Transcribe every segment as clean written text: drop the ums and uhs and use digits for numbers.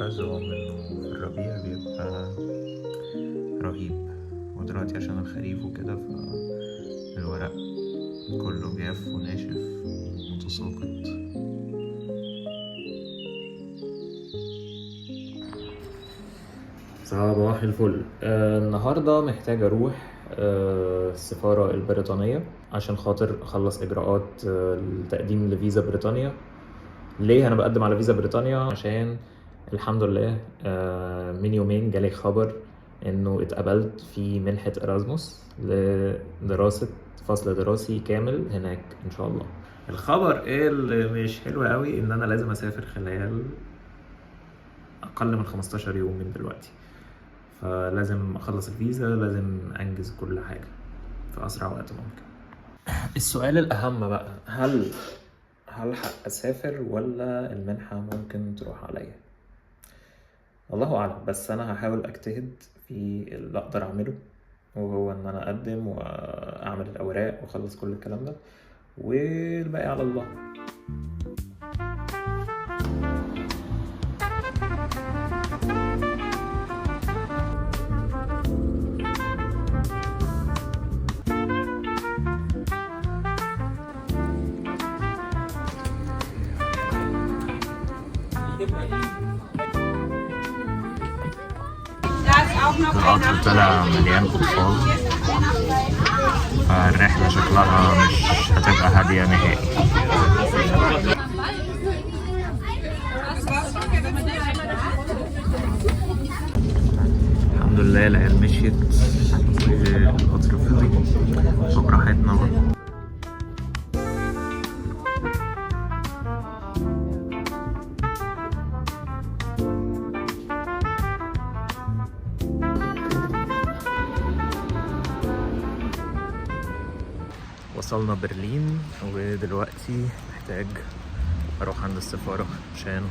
أزعم إنه في الربيع بيبقى رهيب، ودلوقتي عشان الخريف وكده فالورق كله جاف وناشف ومتساقط. صباح الفل. النهاردة محتاج أروح السفارة البريطانية عشان خاطر أخلص إجراءات التقديم لفيزا بريطانيا. ليه أنا بقدم على فيزا بريطانيا؟ عشان الحمد لله من يومين جالي خبر إنه اتقبلت في منحة إرازموس لدراسة فصل دراسي كامل هناك إن شاء الله. الخبر اللي مش حلو قوي إن أنا لازم أسافر خلال أقل من 15 يوم من دلوقتي، فلازم اخلص الفيزا، لازم انجز كل حاجه في اسرع وقت ممكن. السؤال الاهم بقى، هل هلحق اسافر ولا المنحه ممكن تروح عليا؟ الله اعلم، بس انا هحاول اجتهد في اللي اقدر اعمله، وهو ان انا اقدم واعمل الاوراق واخلص كل الكلام ده، والباقي على الله. القطر طلع مليان أطفال، فالرحلة شكلها مش هتبقى هادية نهائي. الحمد لله العيال مشيت والقطر فضي، فبراحتنا بقى. وصلنا برلين، ودلوقتي محتاج اروح عند السفارة عشان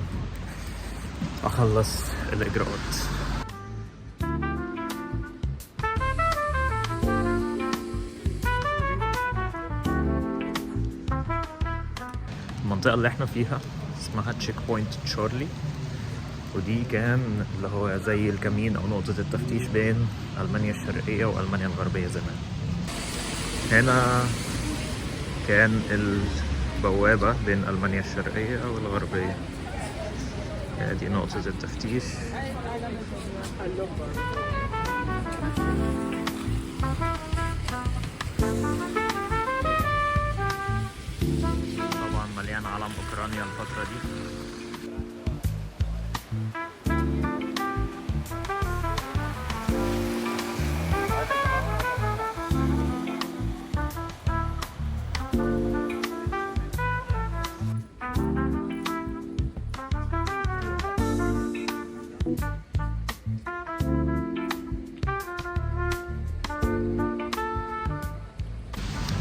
اخلص الاجراءات. المنطقة اللي احنا فيها اسمها تشيك بوينت تشارلي، ودي كان اللي هو زي الكمين او نقطة التفتيش بين المانيا الشرقية والمانيا الغربية زمان. هنا كان البوابة بين ألمانيا الشرقية والغربية، دي نقطة التفتيش. طبعا مليان علم أوكرانيا الفترة دي.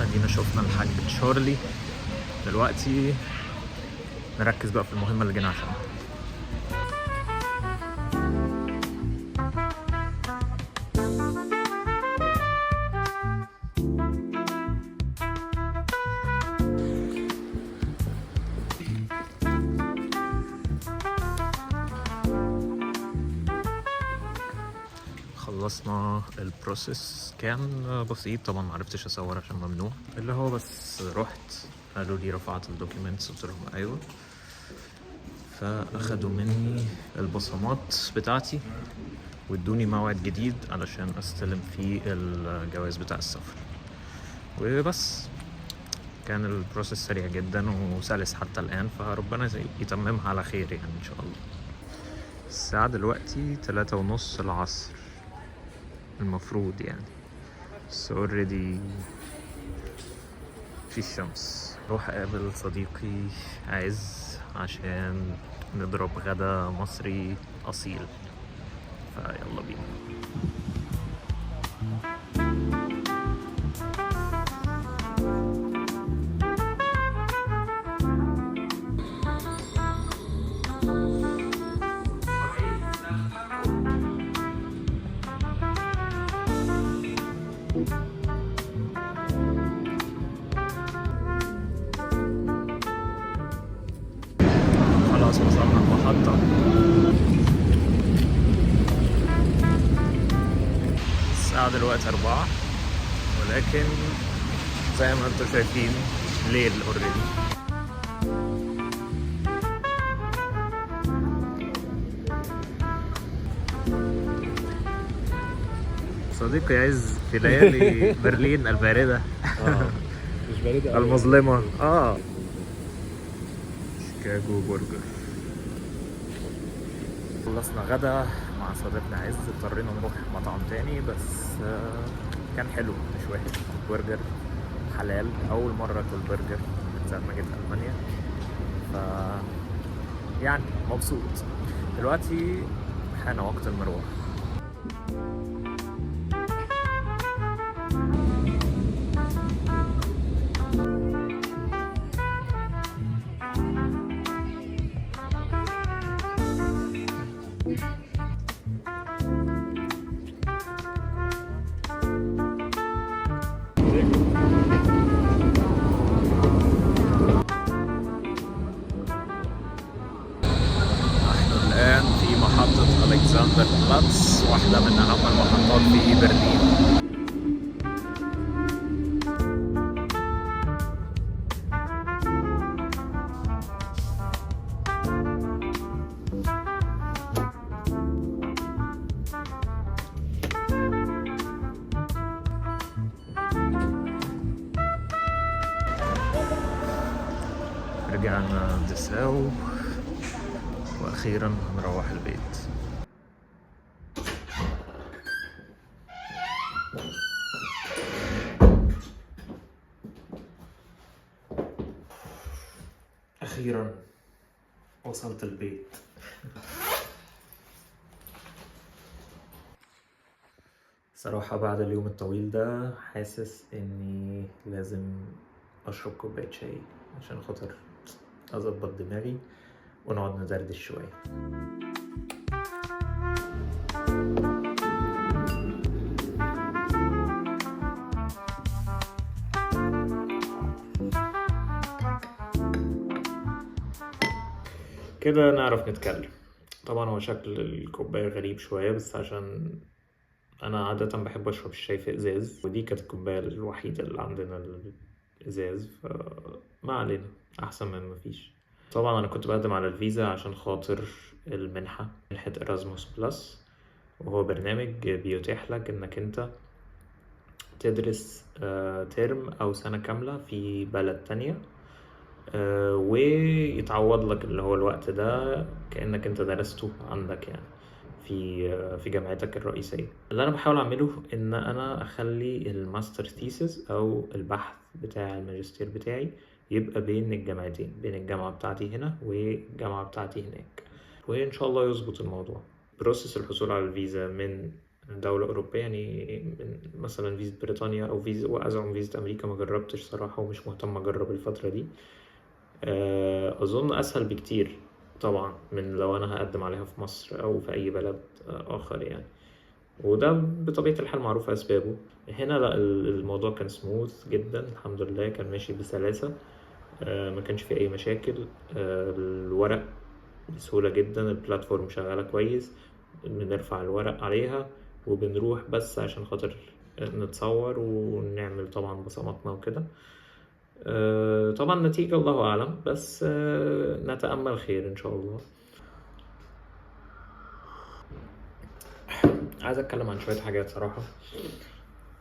ادينا شفنا الحاج تشارلي، دلوقتي نركز بقى في المهمة اللي جينا عشانها. خلصنا البروسيس، كان بسيط طبعا، معرفتش اصور عشان ممنوع، اللي هو بس رحت قالوا لي رفعت الدوكيومنتس، قلت لهم ايوه، فاخدوا مني البصمات بتاعتي وادوني موعد جديد علشان استلم فيه الجواز بتاع السفر، وبس. كان البروسيس سريع جدا وسلس حتى الان، فربنا يتممها على خير يعني ان شاء الله. الساعة دلوقتي 3:30 العصر المفروض يعني، بس اوريدي في الشمس. روح اقابل صديقي عز عشان نضرب غدا مصري اصيل، فيلا بينا. خلاص وصلنا المحطة. الساعة دلوقتي 4، ولكن زي ما انتم شايفين ليل اوريدي. صديقي يعز في ليالي برلين الباردة مش باردة أوي. المظلمة. شيكاغو برجر. خلصنا غدا مع صديقنا عز، اضطرينا نروح مطعم تاني بس كان حلو مش وحش. برجر حلال، أول مرة أكل برجر من ساعة ما جيت ألمانيا، ف يعني مبسوط. دلوقتي حان وقت المروح. الآن في محطة ألكسندر بلاتس، واحدة من أهم المحطات في برلين. رجعنا دساو وأخيرا نروح البيت. أخيرا وصلت البيت. صراحة بعد اليوم الطويل ده حاسس إني لازم أشرب كوباية شاي عشان خاطر أظبط دماغي ونقعد ندردش شوية. كده نعرف نتكلم. طبعا هو شكل الكوباية غريب شوية، بس عشان أنا عادة بحب أشرب الشاي في إزاز، ودي كانت الكوباية الوحيدة اللي عندنا الإزاز، فما علينا، أحسن من مفيش. طبعا أنا كنت بقدم على الفيزا عشان خاطر المنحة، منحة إرازموس بلس، وهو برنامج بيتيح لك إنك أنت تدرس ترم أو سنة كاملة في بلد تانية، ويتعوض لك اللي هو الوقت ده كأنك أنت درسته عندك يعني في جامعتك الرئيسية. اللي أنا بحاول أعمله إن أنا أخلي الماستر ثيسز أو البحث بتاع الماجستير بتاعي يبقى بين الجامعتين، بين الجامعة بتاعتي هنا والجامعة بتاعتي هناك، وإن شاء الله يظبط الموضوع. بروسس الحصول على الفيزا من دولة أوروبية، يعني من مثلا فيزا بريطانيا أو فيزا، وأزعم فيزا أمريكا ما جربتش صراحة ومش مهتم أجرب الفترة دي. أظن أسهل بكتير طبعا من لو أنا هقدم عليها في مصر أو في أي بلد آخر يعني، وده بطبيعة الحال معروف أسبابه. هنا لا، الموضوع كان سموث جدا الحمد لله، كان ماشي بسلاسة، ما كانش في أي مشاكل. الورق بسهولة جدا، البلاتفورم شغالة كويس، بنرفع الورق عليها وبنروح بس عشان خاطر نتصور ونعمل طبعا بصماتنا وكده. طبعا نتيجة الله أعلم، بس نتأمل خير إن شاء الله. عايز أتكلم عن شوية حاجات صراحة.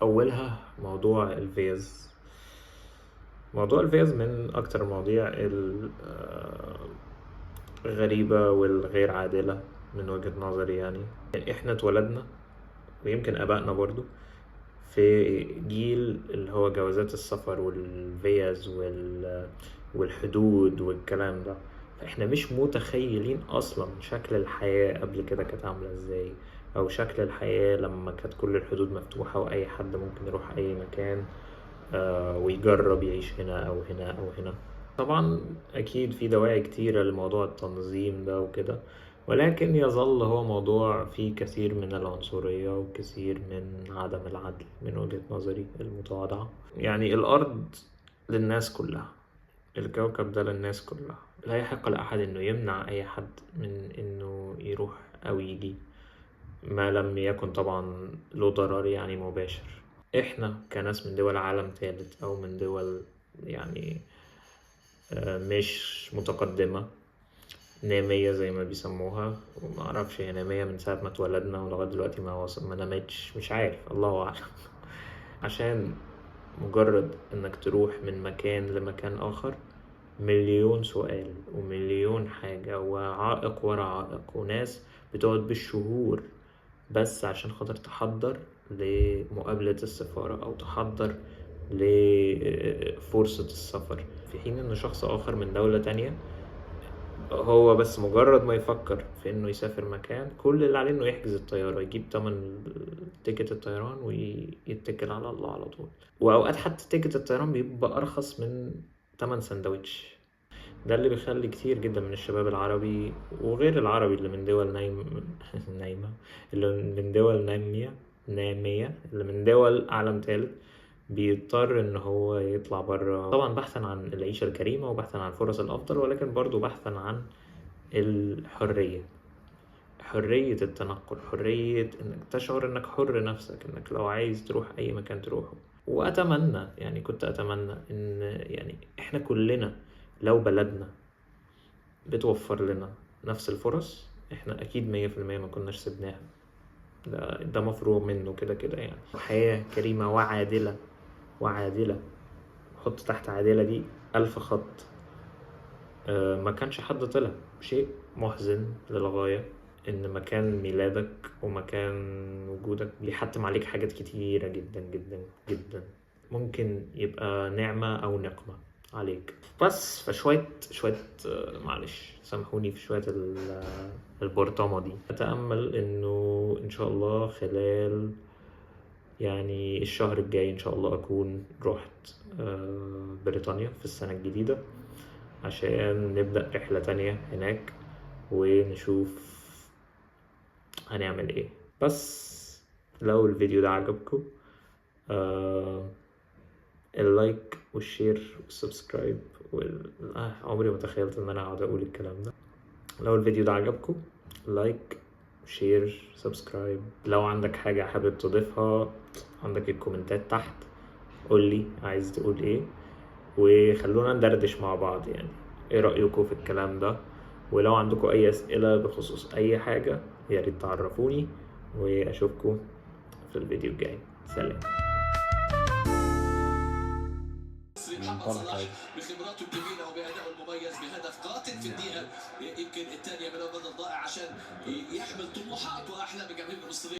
أولها موضوع الفيز. موضوع الفيز من أكتر المواضيع الغريبة والغير عادلة من وجهة نظري يعني إحنا اتولدنا ويمكن آبائنا برضو في جيل اللي هو جوازات السفر والفيز والحدود والكلام ده، فإحنا مش متخيلين أصلا شكل الحياة قبل كده كانت عاملة إزاي، أو شكل الحياة لما كانت كل الحدود مفتوحة وأي حد ممكن يروح أي مكان ويجرب يعيش هنا أو هنا أو هنا. طبعا أكيد في دواعي كتيرة لموضوع التنظيم ده وكده، ولكن يظل هو موضوع فيه كثير من العنصرية وكثير من عدم العدل من وجهة نظري المتواضعة. يعني الأرض للناس كلها، الكوكب ده للناس كلها، لا يحق لأحد إنه يمنع أي حد من إنه يروح أو يجي ما لم يكن طبعا له ضرر يعني مباشر. احنا كناس من دول عالم ثالث او من دول يعني مش متقدمة، نامية زي ما بيسموها، وما اعرفش هي نامية من ساعة ما اتولدنا ولغاية دلوقتي ما نامتش، مش عارف، الله اعلم. عشان مجرد انك تروح من مكان لمكان اخر مليون سؤال ومليون حاجة وعائق ورا عائق، وناس بتقعد بالشهور بس عشان خاطر تحضر لمقابلة السفارة أو تحضر لفرصة السفر، في حين إن شخص آخر من دولة تانية هو بس مجرد ما يفكر في إنه يسافر مكان، كل اللي عليه إنه يحجز الطيارة، يجيب تمن تيكت الطيران ويتكل على الله على طول. وأوقات حتى تيكت الطيران بيبقى أرخص من تمن سندوتش. ده اللي بيخلي كتير جدا من الشباب العربي وغير العربي اللي من دول نايمة، اللي من دول نامية، اللي من دول عالم ثالث، بيضطر ان هو يطلع بره، طبعا بحثا عن العيشة الكريمة وبحثا عن الفرص الافضل، ولكن برضو بحثا عن الحرية، حرية التنقل، حرية انك تشعر انك حر نفسك، انك لو عايز تروح اي مكان تروحه. واتمنى يعني كنت اتمنى ان يعني احنا كلنا لو بلدنا بتوفر لنا نفس الفرص، احنا اكيد 100% ما كناش سبناها. ده مفروغ منه كده كده يعني. حياة كريمة وعادلة، وعادلة، حط تحت عادلة دي 1000 خط. ما كانش حد طلع. شيء محزن للغاية إن مكان ميلادك ومكان وجودك بيحتم عليك حاجات كتيرة جدا جدا جدا، ممكن يبقى نعمة أو نقمة عليك. بس فشوية معلش سامحوني في شوية البرطمة دي. أتأمل إنه إن شاء الله خلال يعني الشهر الجاي إن شاء الله أكون رحت بريطانيا في السنة الجديدة عشان نبدأ رحلة تانية هناك ونشوف هنعمل ايه. بس لو الفيديو ده عجبكم اللايك والشير والسبسكرايب عمري ما تخيلت ان انا اقعد اقول الكلام ده. لو الفيديو ده عجبكم لايك شير سبسكرايب. لو عندك حاجة حابب تضيفها عندك الكومنتات تحت، قولي عايز تقول ايه وخلونا ندردش مع بعض يعني ايه رأيكم في الكلام ده. ولو عندكم اي اسئلة بخصوص اي حاجة يا ريت تعرفوني، واشوفكم في الفيديو الجاي. سلام. منطلق عادي. بخبراته الجميله وبادائه المميز بهدف قاتل في الدقيقه يمكن الثانيه من البدل ضائع عشان يحمل طموحات واحلام جماهير المصريين.